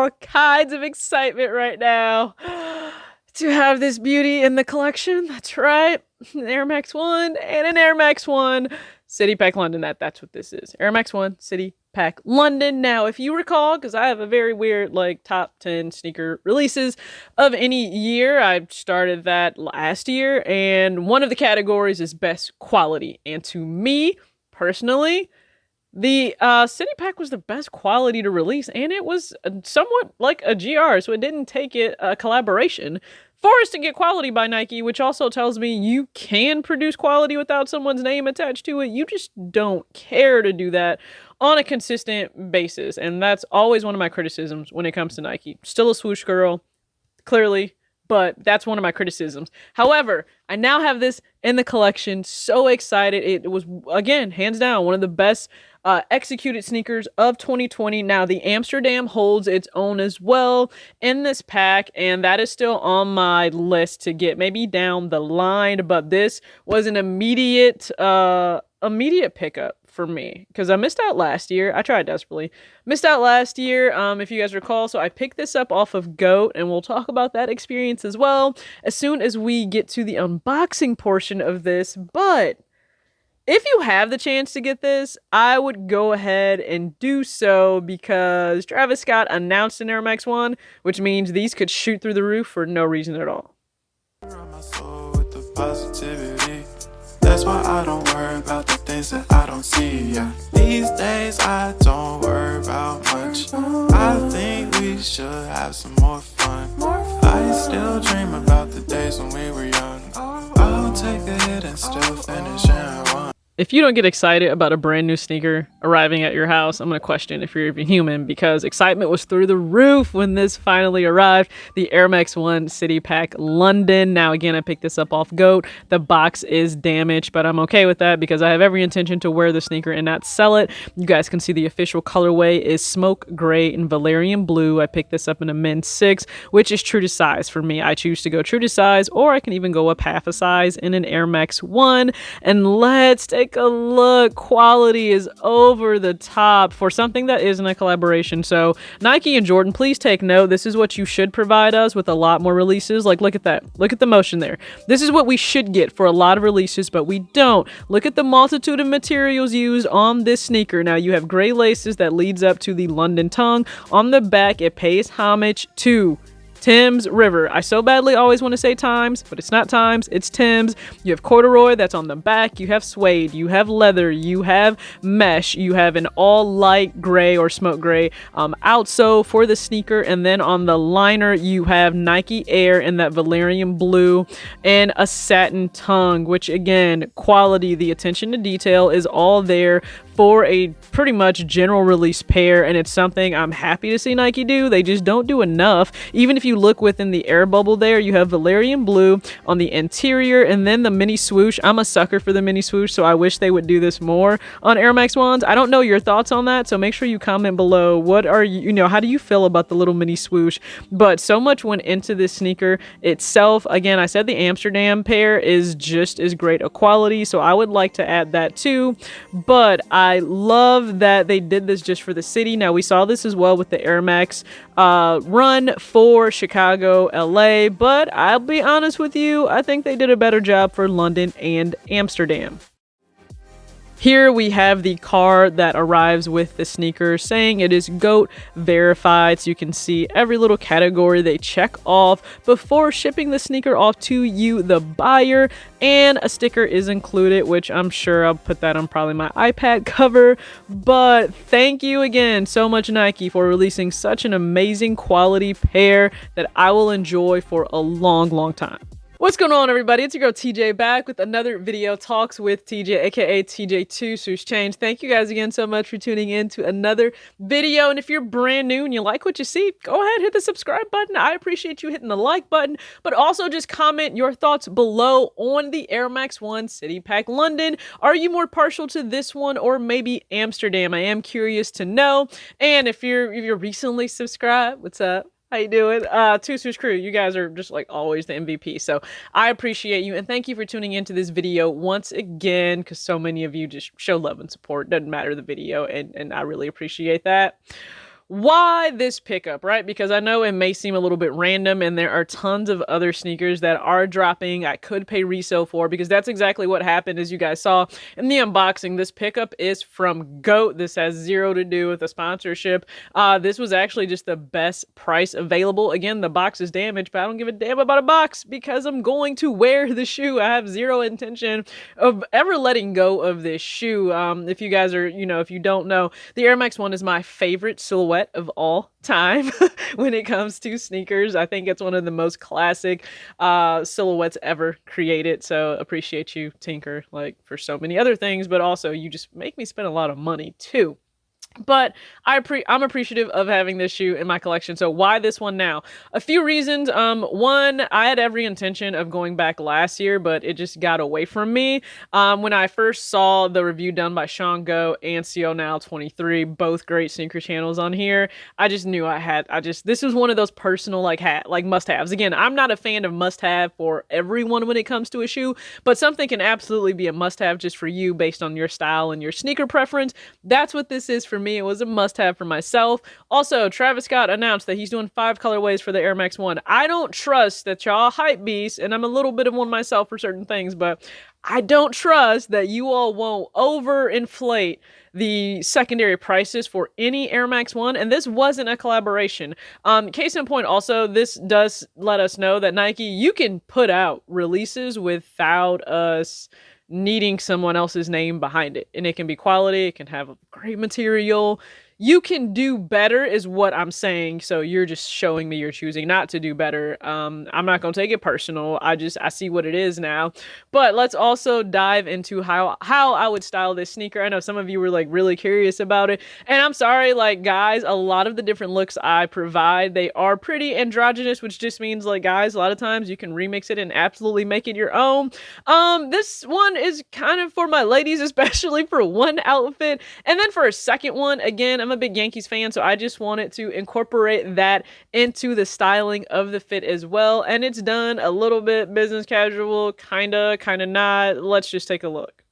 all kinds of excitement right now to have this beauty in the collection. That's right, an Air Max 1 and an Air Max 1 City Pack London. That's what this is. Air Max 1 City Pack London. Now, if you recall, because I have a very weird top 10 sneaker releases of any year, I started that last year, and one of the categories is best quality. And to me, personally, the City Pack was the best quality to release, and it was somewhat like a GR, so it didn't take it a collaboration for us to get quality by Nike, which also tells me you can produce quality without someone's name attached to it. You just don't care to do that on a consistent basis, and that's always one of my criticisms when it comes to Nike. Still a swoosh girl, clearly, but that's one of my criticisms. However, I now have this in the collection. So excited. It was, again, hands down, one of the best executed sneakers of 2020. Now, the Amsterdam holds its own as well in this pack, and that is still on my list to get maybe down the line, but this was an immediate pickup for me because I missed out last year. I tried desperately. Missed out last year, if you guys recall. So I picked this up off of GOAT, and we'll talk about that experience as well as soon as we get to the unboxing portion of this. But if you have the chance to get this, I would go ahead and do so because Travis Scott announced an Air Max 1, which means these could shoot through the roof for no reason at all. That's why I don't worry about the things that I don't see. Yeah. These days I don't worry about much. I think we should have some more fun. I still dream about the days when we were young. I'll take a hit and still finish and one. If you don't get excited about a brand new sneaker arriving at your house, I'm going to question if you're even human, because excitement was through the roof when this finally arrived. The Air Max 1 City Pack London. Now, again, I picked this up off GOAT. The box is damaged, but I'm okay with that because I have every intention to wear the sneaker and not sell it. You guys can see the official colorway is smoke gray and Valerian blue. I picked this up in a men's 6, which is true to size for me. I choose to go true to size, or I can even go up half a size in an Air Max 1. And let's take a look. Quality is over the top for something that isn't a collaboration. So Nike and Jordan, please take note. This is what you should provide us with a lot more releases. Like, look at that. Look at the motion there. This is what we should get for a lot of releases, but we don't. Look at the multitude of materials used on this sneaker. Now, you have gray laces that leads up to the London tongue. On the back, it pays homage to Thames River. I so badly always want to say Times, but it's not Times, it's Thames. You have corduroy that's on the back, you have suede, you have leather, you have mesh, you have an all light gray or smoke gray outsole for the sneaker, and then on the liner you have Nike Air in that Valerian blue and a satin tongue, which again, quality, the attention to detail is all there for a pretty much general release pair, and it's something I'm happy to see Nike do. They just don't do enough. Even if you look within the air bubble there, you have Valerian blue on the interior, and then the mini swoosh. I'm a sucker for the mini swoosh, so I wish they would do this more on Air Max 1s. I don't know your thoughts on that, so make sure you comment below. What are how do you feel about the little mini swoosh? But so much went into this sneaker itself. Again, I said the Amsterdam pair is just as great a quality, so I would like to add that too. But I love that they did this just for the city. Now, we saw this as well with the Air Max run for Chicago, LA, but I'll be honest with you, I think they did a better job for London and Amsterdam. Here we have the card that arrives with the sneaker saying it is GOAT verified. So you can see every little category they check off before shipping the sneaker off to you, the buyer, and a sticker is included, which I'm sure I'll put that on probably my iPad cover. But thank you again so much, Nike, for releasing such an amazing quality pair that I will enjoy for a long, long time. What's going on, everybody? It's your girl TJ back with another video, Talks with TJ, aka TJ2 Swoosh Change. Thank you guys again so much for tuning in to another video. And if you're brand new and you like what you see, go ahead, hit the subscribe button. I appreciate you hitting the like button, but also just comment your thoughts below on the Air Max 1 City Pack London. Are you more partial to this one or maybe Amsterdam? I am curious to know. And if you're recently subscribed, what's up? How you doing? Two Swoosh Crew, you guys are just like always the MVP. So I appreciate you and thank you for tuning into this video once again, because so many of you just show love and support. Doesn't matter the video, and I really appreciate that. why this pickup, right? Because I know it may seem a little bit random and there are tons of other sneakers that are dropping I could pay resale for, because that's exactly what happened. As you guys saw in the unboxing, this pickup is from GOAT. This has zero to do with a sponsorship. This was actually just the best price available. Again, the box is damaged, but I don't give a damn about a box because I'm going to wear the shoe. I have zero intention of ever letting go of this shoe. If you guys are, if you don't know, the Air Max 1 is my favorite silhouette of all time when it comes to sneakers. I think it's one of the most classic silhouettes ever created. So appreciate you, Tinker, like for so many other things, but also you just make me spend a lot of money too. But I'm appreciative of having this shoe in my collection. So why this one now? A few reasons. One, I had every intention of going back last year, but it just got away from me. When I first saw the review done by Sean Go and CO Now 23, both great sneaker channels on here, I just knew this was one of those personal must-haves. Again, I'm not a fan of must-have for everyone when it comes to a shoe, but something can absolutely be a must-have just for you based on your style and your sneaker preference. That's what this is for me. It was a must-have for myself. Also, Travis Scott announced that he's doing 5 colorways for the Air Max 1. I don't trust that y'all hype beasts, and I'm a little bit of one myself for certain things, but I don't trust that you all won't overinflate the secondary prices for any Air Max 1, and this wasn't a collaboration. Case in point, also, this does let us know that Nike, you can put out releases without us needing someone else's name behind it, and it can be quality, it can have great material. You can do better is what I'm saying. So you're just showing me you're choosing not to do better. I'm not going to take it personal. I see what it is now. But let's also dive into how I would style this sneaker. I know some of you were like really curious about it. And I'm sorry, like guys, a lot of the different looks I provide, they are pretty androgynous, which just means like guys, a lot of times you can remix it and absolutely make it your own. This one is kind of for my ladies, especially for one outfit. And then for a second one, again, I'm a big Yankees fan, so I just wanted to incorporate that into the styling of the fit as well. And it's done a little bit business casual, kind of not. Let's just take a look.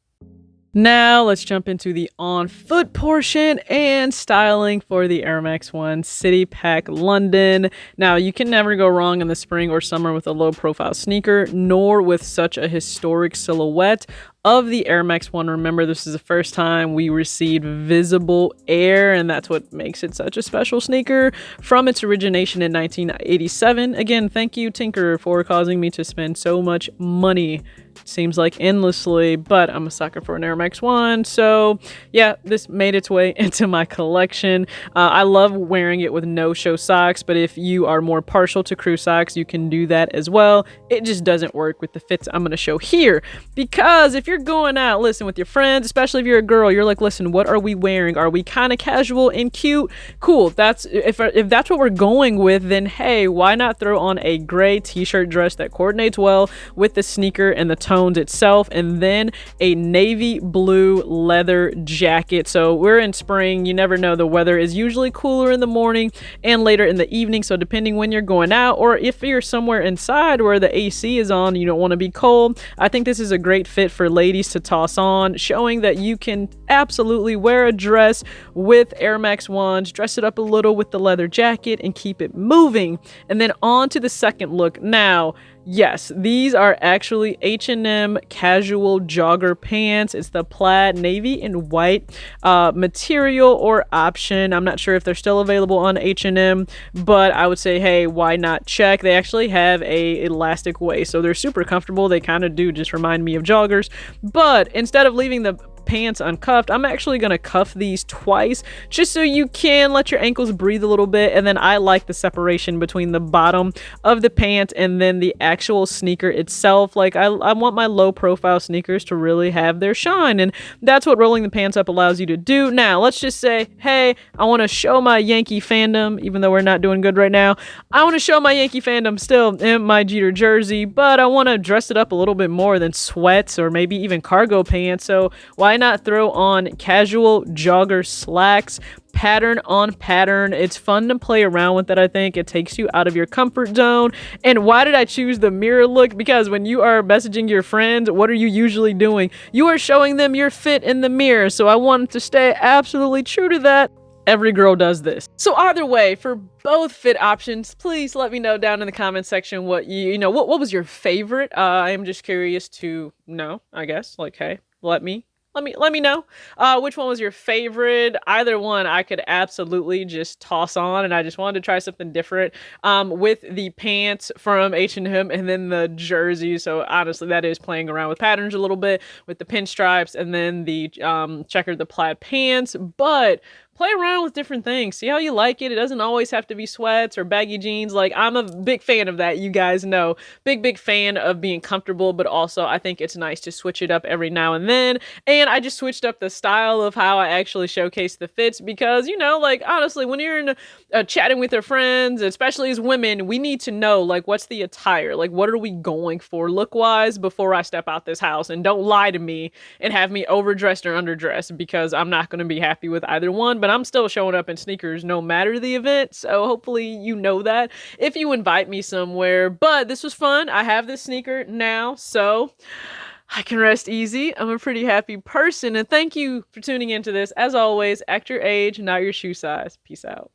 Now let's jump into the on foot portion and styling for the Air Max 1 City Pack London. Now you can never go wrong in the spring or summer with a low profile sneaker, nor with such a historic silhouette of the Air Max 1. Remember, this is the first time we received visible air, and that's what makes it such a special sneaker from its origination in 1987. Again, thank you, Tinker, for causing me to spend so much money. Seems like endlessly, but I'm a sucker for an Air Max 1, so yeah, this made its way into my collection. I love wearing it with no-show socks, but if you are more partial to crew socks, you can do that as well. It just doesn't work with the fits I'm going to show here, because if you're going out, listen, with your friends, especially if you're a girl, you're like, listen, what are we wearing? Are we kind of casual and cute? Cool. If that's what we're going with, then hey, why not throw on a gray t-shirt dress that coordinates well with the sneaker and the tones itself, and then a navy blue leather jacket. So we're in spring, you never know, the weather is usually cooler in the morning and later in the evening, so depending when you're going out, or if you're somewhere inside where the AC is on, you don't want to be cold, I think this is a great fit for ladies to toss on, showing that you can absolutely wear a dress with Air Max 1s, dress it up a little with the leather jacket and keep it moving. And then on to the second look. Now, yes, these are actually H&M casual jogger pants. It's the plaid navy and white material or option. I'm not sure if they're still available on H&M, but I would say, hey, why not check? They actually have a elastic waist, so they're super comfortable. They kind of do just remind me of joggers, but instead of leaving the pants uncuffed, I'm actually gonna cuff these twice just so you can let your ankles breathe a little bit. And then I like the separation between the bottom of the pant and then the actual sneaker itself. Like I want my low profile sneakers to really have their shine, and that's what rolling the pants up allows you to do. Now let's just say, hey, I want to show my Yankee fandom, even though we're not doing good right now. I want to show my Yankee fandom still in my Jeter jersey, but I want to dress it up a little bit more than sweats or maybe even cargo pants. So why not throw on casual jogger slacks, pattern on pattern? It's fun to play around with that. I think it takes you out of your comfort zone. And why did I choose the mirror look? Because when you are messaging your friends, what are you usually doing? You are showing them your fit in the mirror. So I wanted to stay absolutely true to that. Every girl does this. So either way, for both fit options, please let me know down in the comment section what what was your favorite. I am just curious to know, I guess. Like, hey, let me know which one was your favorite. Either one I could absolutely just toss on, and I just wanted to try something different with the pants from H&M and then the jersey. So honestly, that is playing around with patterns a little bit with the pinstripes and then the checkered, the plaid pants, but play around with different things. See how you like it. It doesn't always have to be sweats or baggy jeans. Like, I'm a big fan of that. You guys know, big fan of being comfortable, but also I think it's nice to switch it up every now and then. And I just switched up the style of how I actually showcase the fits because, like, honestly, when you're in chatting with your friends, especially as women, we need to know, like, what's the attire? Like, what are we going for look-wise before I step out this house? And don't lie to me and have me overdressed or underdressed, because I'm not going to be happy with either one. But I'm still showing up in sneakers no matter the event, so hopefully you know that if you invite me somewhere. But this was fun. I have this sneaker now, so I can rest easy. I'm a pretty happy person, and thank you for tuning into this. As always, act your age, not your shoe size. Peace out.